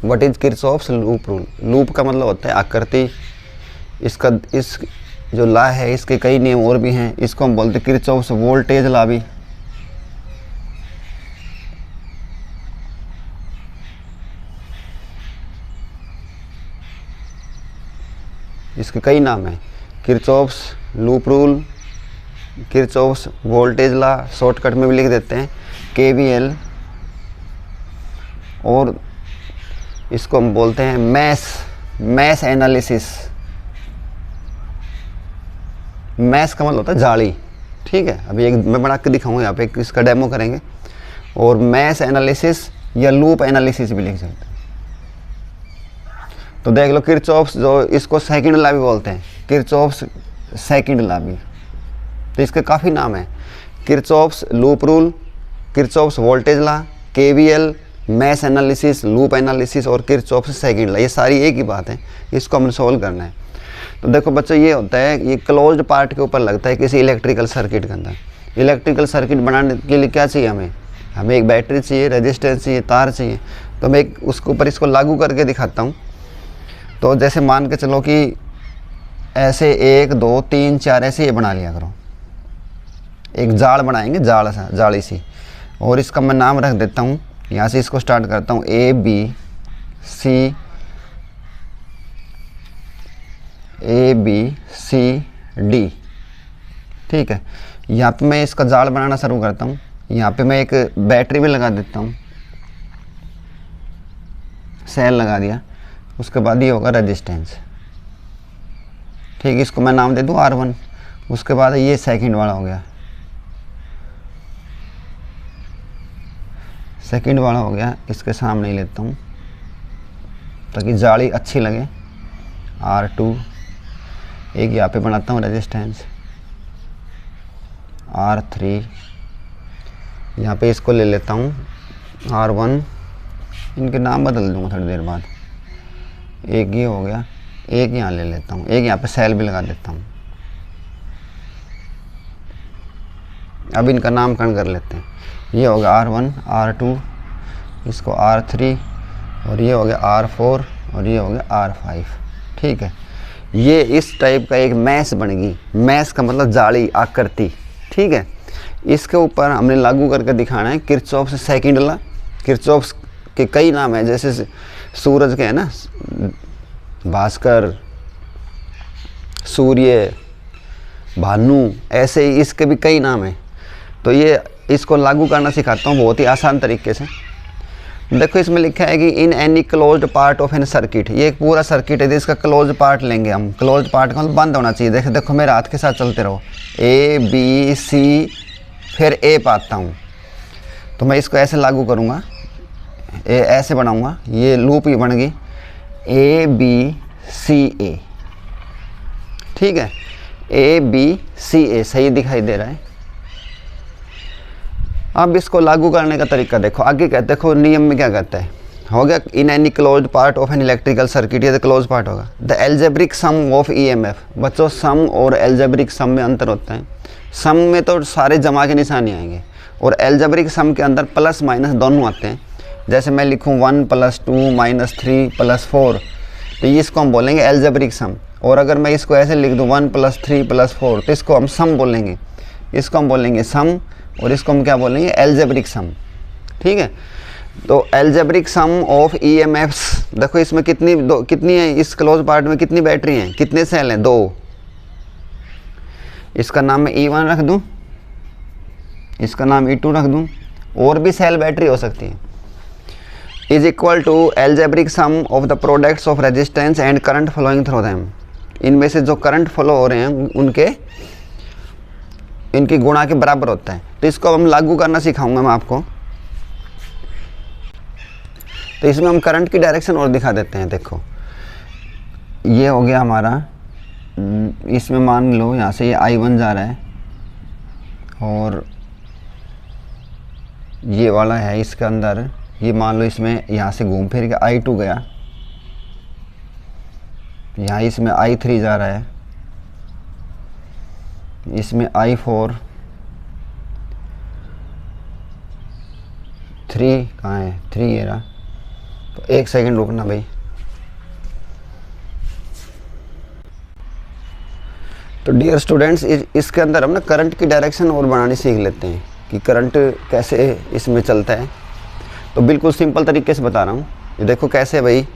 What is Kirchhoff's loop rule. Loop का मतलब होता है आकृति। इसका इस जो ला है इसके कई नियम और भी हैं। इसको हम बोलते हैं किरचॉफ्स वोल्टेज ला भी। इसके कई नाम हैं, Kirchhoff's loop rule, Kirchhoff's voltage law, shortcut में भी लिख देते हैं केवीएल, और इसको हम बोलते हैं मैश एनालिसिस। मैश का मतलब होता है जाली, ठीक है। अभी एक मैं बना के दिखाऊंगा, यहाँ पे इसका डेमो करेंगे। और मैश एनालिसिस या लूप एनालिसिस भी लिख सकते हैं। तो देख लो किरचॉफ्स, जो इसको सेकंड लॉ भी बोलते हैं, किरचॉफ्स सेकंड लॉ भी। तो इसके काफ़ी नाम हैं, Kirchhoff's loop rule, Kirchhoff's voltage law, KVL, mesh analysis, loop analysis और किरचॉफ्स सेकंड लॉ। ये सारी एक ही बात है, इसको हमें सोल्व करना है। तो देखो बच्चों, ये होता है, ये क्लोज्ड पार्ट के ऊपर लगता है किसी इलेक्ट्रिकल सर्किट के अंदर। इलेक्ट्रिकल सर्किट बनाने के लिए क्या चाहिए हमें एक बैटरी चाहिए, रेजिस्टेंस चाहिए, तार चाहिए। तो मैं उसके ऊपर इसको लागू करके दिखाता हूँ। तो जैसे मान के चलो कि ऐसे 1 2 3 4 ऐसे ये बना लिया करो, एक जाल बनाएंगे, जाली सी। और इसका मैं नाम रख देता हूँ, यहाँ से इसको स्टार्ट करता हूँ A B C D, ठीक है। यहाँ पे मैं इसका जाल बनाना शुरू करता हूँ। यहाँ पे मैं एक बैटरी भी लगा देता हूँ, सेल लगा दिया। उसके बाद ये होगा रेजिस्टेंस, ठीक। इसको मैं नाम दे दूँ R1। उसके बाद ये सेकंड वाला हो गया, इसके सामने ही लेता हूँ ताकि जाली अच्छी लगे, R2। एक यहाँ पे बनाता हूँ रेजिस्टेंस, R3। यहाँ पे इसको ले लेता हूँ R1। इनके नाम बदल दूँगा थोड़ी देर बाद। एक ये हो गया, एक यहाँ ले लेता हूँ, एक यहाँ पे सेल भी लगा देता हूँ। अब इनका नामकरण कर लेते हैं। ये हो गया R1, R2, इसको R3, और ये हो गया R4, और ये हो गया R5, ठीक है। ये इस टाइप का एक मैश बनेगी। मैश का मतलब जाली, आकृति, ठीक है। इसके ऊपर हमने लागू करके दिखाना है किरचॉफ्स सेकंड लॉ। किरचॉफ्स के कई नाम हैं, जैसे सूरज के है ना, भास्कर, सूर्य, भानु, ऐसे ही इसके भी कई नाम हैं। तो ये इसको लागू करना सिखाता हूँ बहुत ही आसान तरीके से। देखो इसमें लिखा है कि in any closed part of an circuit. ये एक पूरा सर्किट है, इसका क्लोज पार्ट लेंगे हम। क्लोज पार्ट का मतलब बंद होना चाहिए। देखो मेरे हाथ के साथ चलते रहो, A B C, फिर A पाता हूँ। तो मैं इसको ऐसे लागू करूँगा, ऐसे बनाऊँगा, ये लूप ही बन गई A B C A, ठीक है। A B C A सही दिखाई दे रहा है। अब इसको लागू करने का तरीका देखो, आगे कहते देखो नियम में क्या कहता है, हो गया इन any closed part of an electrical circuit, ये तो क्लोज पार्ट होगा। The algebraic sum of EMF। बच्चों सम और एल्जेब्रिक सम में अंतर होता है। सम में तो सारे जमा के निशान आएंगे, और एल्जेब्रिक सम के अंदर प्लस माइनस दोनों आते हैं। जैसे मैं लिखूँ 1 + 2 - 3 + 4, तो इसको हम बोलेंगे एल्जेब्रिक सम। और अगर मैं इसको ऐसे लिख दूँ 1 + 3 + 4, तो इसको हम सम बोलेंगे। इसको हम बोलेंगे सम, और इसको हम क्या बोलेंगे, एल्जेब्रिक सम, ठीक है। तो एल्जेब्रिक सम ऑफ EMFs। देखो इसमें कितनी है, इस क्लोज पार्ट में कितनी बैटरी हैं, कितने सेल हैं, 2। इसका नाम मैं E1 रख दूं, इसका नाम E2 रख दूं, और भी सेल बैटरी हो सकती है। Is equal to algebraic sum of the products of resistance and current flowing through them. इनमें से जो करंट फ्लो हो रहे हैं इनकी गुणा के बराबर होता है। तो इसको हम लागू करना सिखाऊंगा मैं आपको। तो इसमें हम करंट की डायरेक्शन और दिखा देते हैं। देखो ये हो गया हमारा, इसमें मान लो यहाँ से ये I1 जा रहा है, और ये वाला है इसके अंदर, ये मान लो इसमें यहाँ से घूम फिर के I2 गया, यहाँ इसमें I3 जा रहा है, इसमें I4, 3 कहाँ है, 3 ये रहा, तो 1 सेकंड रुकना भाई। तो डियर स्टूडेंट्स, इसके अंदर हम ना करंट की डायरेक्शन और बनानी सीख लेते हैं कि करंट कैसे इसमें चलता है। तो बिल्कुल सिंपल तरीके से बता रहा हूँ। ये देखो कैसे भाई,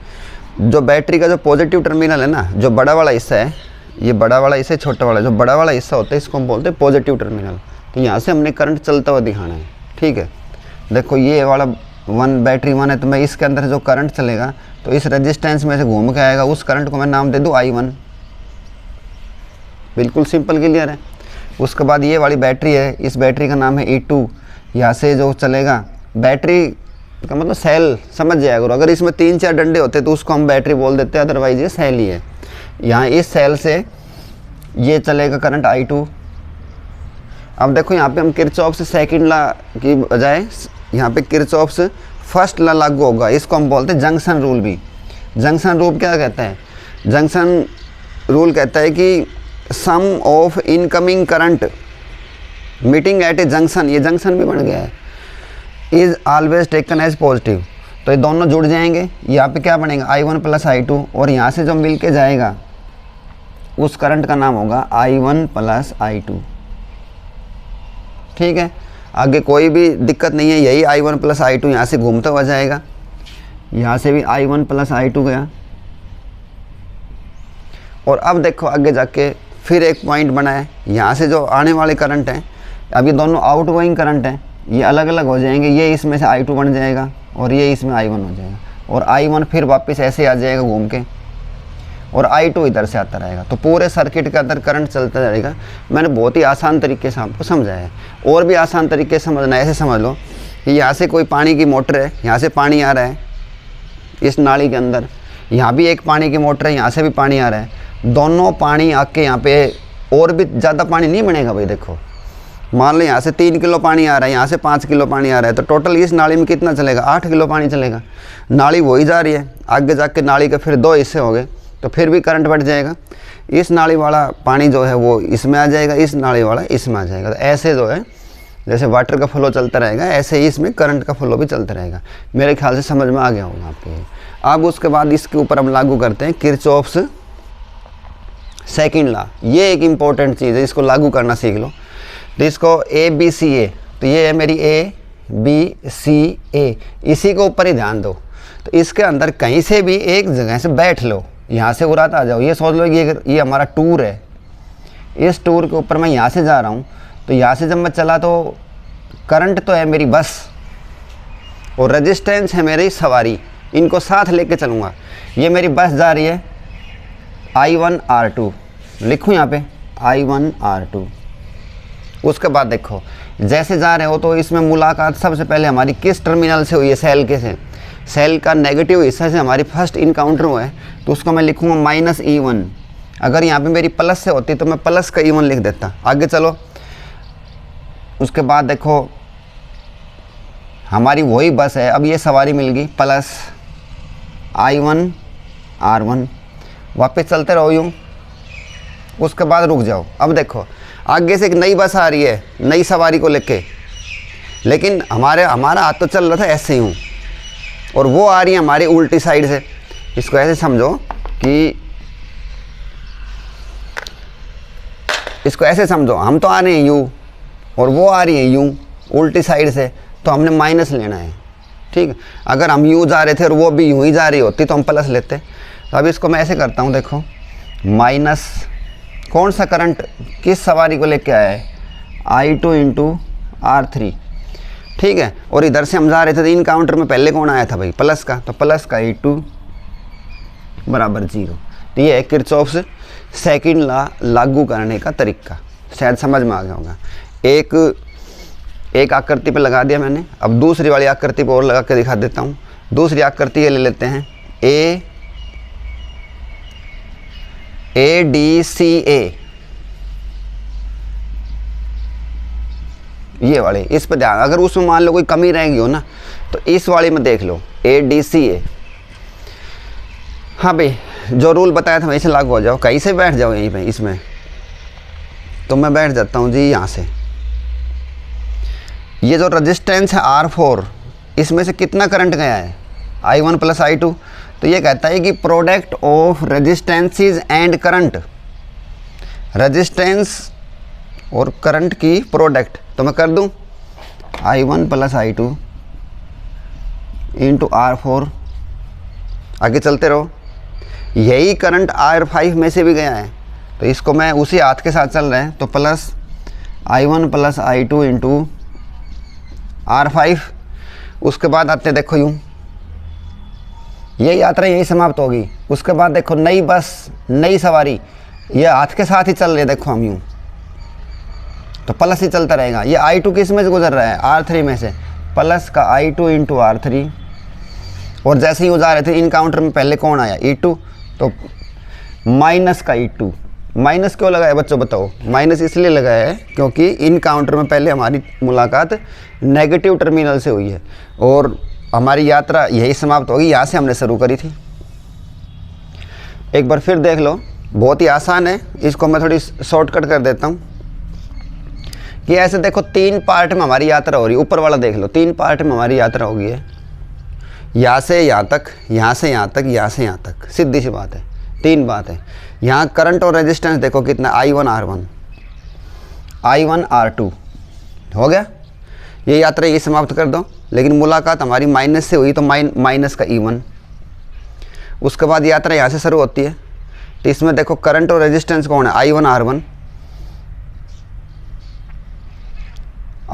जो बैटरी का जो पॉजिटिव टर्मिनल है ना, जो बड़ा वाला हिस्सा है, ये बड़ा वाला हिस्सा, छोटा वाला, जो बड़ा वाला हिस्सा होता है इसको हम बोलते हैं पॉजिटिव टर्मिनल। तो यहाँ से हमने करंट चलता हुआ दिखाना है, ठीक है। देखो ये वाला बैटरी 1 है, तो मैं इसके अंदर जो करंट चलेगा तो इस रेजिस्टेंस में से घूम के आएगा, उस करंट को मैं नाम दे दूँ I1। बिल्कुल सिंपल क्लियर है। उसके बाद ये वाली बैटरी है, इस बैटरी का नाम है E2। यहाँ से जो चलेगा, बैटरी का मतलब सेल समझ जाएगा करो। अगर इसमें 3-4 डंडे होते तो उसको हम बैटरी बोल देते हैं, अदरवाइज ये सेल ही है। यहाँ इस सेल से ये चलेगा करंट I2। अब देखो यहाँ पे हम किरचॉफ से सेकंड लॉ की बजाय यहाँ पे किरचॉफ से फर्स्ट लॉ लागू होगा। इसको हम बोलते हैं जंक्शन रूल भी। जंक्शन रूल क्या कहता है? जंक्शन रूल कहता है कि sum of incoming current meeting at a junction, ये जंक्शन भी बन गया है, is always taken as positive. तो ये दोनों जुड़ जाएंगे, यहाँ पे क्या बनेगा I1 प्लस I2, और यहाँ से जो मिल के जाएगा उस करंट का नाम होगा I1 प्लस I2। ठीक है, आगे कोई भी दिक्कत नहीं है, यही I1 प्लस I2 यहाँ से घूमता हुआ जाएगा। यहाँ से भी I1 प्लस I2 गया। और अब देखो आगे जाके फिर एक पॉइंट बना है, यहाँ से जो आने वाले करंट हैं, अब ये दोनों आउटगोइंग करंट हैं, ये अलग अलग हो जाएंगे। ये इसमें से I2 बन जाएगा और ये इसमें I1 हो जाएगा, और I1 फिर वापस ऐसे आ जाएगा घूम के, और I2 इधर से आता रहेगा। तो पूरे सर्किट के अंदर करंट चलता रहेगा। मैंने बहुत ही आसान तरीके से आपको समझाया है। और भी आसान तरीके से समझना है, ऐसे समझ लो कि यहाँ से कोई पानी की मोटर है, यहाँ से पानी आ रहा है इस नाली के अंदर, यहाँ भी एक पानी की मोटर है, यहाँ से भी पानी आ रहा है। दोनों पानी आके यहाँ पे, और भी ज़्यादा पानी नहीं बनेगा भाई। देखो मान लो यहाँ से 3 किलो पानी आ रहा है, यहाँ से 5 किलो पानी आ रहा है, तो टोटल इस नाली में कितना चलेगा? 8 किलो पानी चलेगा। नाली वही जा रही है, आगे जाके नाली के फिर 2 हिस्से हो गए, तो फिर भी करंट बढ़ जाएगा। इस नाली वाला पानी जो है वो इसमें आ जाएगा, इस नाली वाला इसमें आ जाएगा। तो ऐसे जो है जैसे वाटर का फ्लो चलता रहेगा, ऐसे ही इसमें करंट का फ्लो भी चलता रहेगा। मेरे ख्याल से समझ में आ गया होगा आपके। अब उसके बाद इसके ऊपर हम लागू करते हैं किरचॉफ्स सेकंड लॉ। ये एक इम्पॉर्टेंट चीज़ है, इसको लागू करना सीख लो। तो इसको ABCA, तो ये है मेरी ABCA, इसी के ऊपर ही ध्यान दो। तो इसके अंदर कहीं से भी एक जगह से बैठ लो, यहाँ से उड़ाता आ जाओ। ये सोच लो ये हमारा टूर है, इस टूर के ऊपर मैं यहाँ से जा रहा हूँ। तो यहाँ से जब मैं चला तो करंट तो है मेरी बस, और रेजिस्टेंस है मेरी सवारी, इनको साथ लेके चलूँगा। ये मेरी बस जा रही है I1 R2, लिखूँ यहाँ पे I1 R2। उसके बाद देखो जैसे जा रहे हो तो इसमें मुलाकात सबसे पहले हमारी किस टर्मिनल से हुई है? सेल के से। सेल का नेगेटिव हिस्सा से हमारी फर्स्ट इनकाउंटर हुआ है, तो उसको मैं लिखूँगा -E1। अगर यहाँ पे मेरी प्लस से होती तो मैं प्लस का E1 लिख देता। आगे चलो, उसके बाद देखो हमारी वही बस है, अब ये सवारी मिल गई प्लस I1 R1। वापस चलते रहो यूँ, उसके बाद रुक जाओ। अब देखो आगे से एक नई बस आ रही है नई सवारी को लेके, लेकिन हमारा हाथ तो चल रहा था ऐसे ही हूँ, और वो आ रही है हमारी उल्टी साइड से। इसको ऐसे समझो कि इसको ऐसे समझो, हम तो आ रहे हैं यूँ और वो आ रही है यूँ उल्टी साइड से, तो हमने माइनस लेना है। ठीक है, अगर हम यूँ जा रहे थे और वो भी यूँ ही जा रही होती तो हम प्लस लेते। तो अब इसको मैं ऐसे करता हूँ, देखो माइनस कौन सा करंट किस सवारी को लेके आया है? I2 into R3। ठीक है, और इधर से हम जा रहे थे तो इन काउंटर में पहले कौन आया था भाई? प्लस का, तो प्लस का I2 बराबर 0। तो ये है किरचॉफ्स सेकंड लॉ लागू करने का तरीका। शायद समझ में आ गया होगा। एक आकृति पे लगा दिया मैंने, अब दूसरी वाली आकृति पे और लगा के दिखा देता हूँ। दूसरी आकृति ये ले लेते हैं ADCA, ये वाले, इस पर ध्यान। अगर उसमें मान लो कोई कमी रहेगी हो ना, तो इस वाले में देख लो ADCA। हाँ भाई, जो रूल बताया था वहीं से लागू हो जाओ, कहीं से बैठ जाओ यहीं पे इसमें। तो मैं बैठ जाता हूँ जी यहाँ से। ये जो रेजिस्टेंस है R4, इसमें से कितना करंट गया है? I1 plus I2। तो ये कहता है कि product of resistances and current, resistance और करंट की प्रोडक्ट। तो मैं कर दूं I1 plus I2 into R4, आगे चलते रहो। यही करंट R5 में से भी गया है, तो इसको मैं उसी हाथ के साथ चल रहे हैं, तो plus I1 plus I2 into R5। उसके बाद आते देखो यूँ, ये यात्रा यही समाप्त होगी। उसके बाद देखो नई बस, नई सवारी, ये हाथ के साथ ही चल रहे, देखो हम यूँ, तो प्लस ही चलता रहेगा। ये I2 किस में से गुजर रहा है, R3 में से, प्लस का I2 इंटू R3। और जैसे ही जा रहे थे इनकाउंटर में पहले कौन आया, E2, तो माइनस का E2। माइनस क्यों लगाया बच्चों बताओ? माइनस इसलिए लगाया है क्योंकि इनकाउंटर में पहले हमारी मुलाकात नेगेटिव टर्मिनल से हुई है और हमारी यात्रा यही समाप्त होगी, यहाँ से हमने शुरू करी थी। एक बार फिर देख लो, बहुत ही आसान है, इसको मैं थोड़ी शॉर्टकट कर देता हूँ कि ऐसे देखो 3 पार्ट में हमारी यात्रा हो रही है। ऊपर वाला देख लो, 3 पार्ट में हमारी यात्रा होगी है, यहाँ से यहाँ तक, यहाँ से यहाँ तक, यहाँ से यहाँ तक, सीधी सी बात है। 3 बात है। यहाँ करंट और रेजिस्टेंस देखो कितना, I1 R1, I1 R2 हो गया। ये यात्रा ये समाप्त कर दो, लेकिन मुलाकात हमारी माइनस से हुई तो माइनस का E1। उसके बाद यात्रा यहाँ से शुरू होती है, तो इसमें देखो करंट और रेजिस्टेंस कौन है, I1 R1,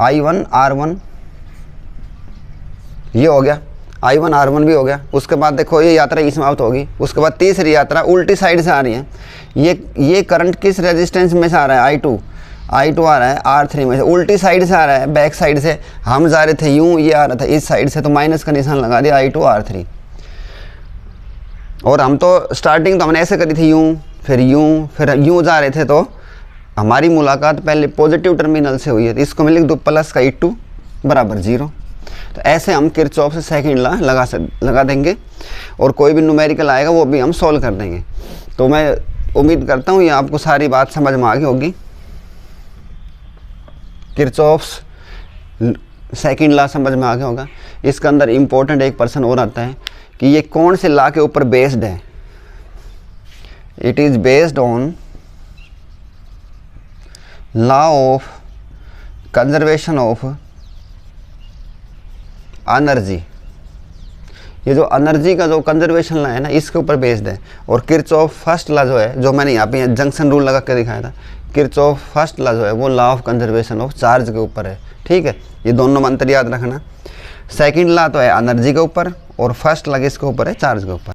I1 R1, ये हो गया, I1 R1 भी हो गया। उसके बाद देखो ये यात्रा ये समाप्त होगी। उसके बाद तीसरी यात्रा उल्टी साइड से आ रही है। ये करंट किस रेजिस्टेंस में से आ रहा है, I2 आ रहा है R3 में से, उल्टी साइड से आ रहा है, बैक साइड से। हम जा रहे थे यूँ, ये आ रहा था इस साइड से, तो माइनस का निशान लगा दिया I2 R3। और हम तो स्टार्टिंग तो हमने ऐसे करी थी यूँ, फिर यूँ जा रहे थे, तो हमारी मुलाकात पहले पॉजिटिव टर्मिनल से हुई है, तो इसको मैं लिख दूँ प्लस का E2 बराबर 0। तो ऐसे हम किरचॉफ से सेकंड लॉ लगा देंगे और कोई भी न्यूमेरिकल आएगा वो भी हम सॉल्व कर देंगे। तो मैं उम्मीद करता हूँ ये आपको सारी बात समझ में आ गई होगी। किरचॉफ्स सेकंड लॉ समझ में आ गया होगा। इसके अंदर इम्पोर्टेंट एक पर्सन और आता है कि ये कौन से लॉ के ऊपर बेस्ड है। It is based on law of conservation of energy. ये जो एनर्जी का जो कंजर्वेशन लॉ है ना, इसके ऊपर बेस्ड है। और किरचॉफ फर्स्ट लॉ जो है, जो मैंने यहाँ पे जंक्शन रूल लगा के दिखाया था, किरचॉफ फर्स्ट लॉ जो है वो law of conservation of charge के ऊपर है। ठीक है, ये दोनों मंत्र याद रखना। सेकंड लॉ तो है एनर्जी के ऊपर और फर्स्ट लॉ किसके ऊपर है, चार्ज के ऊपर।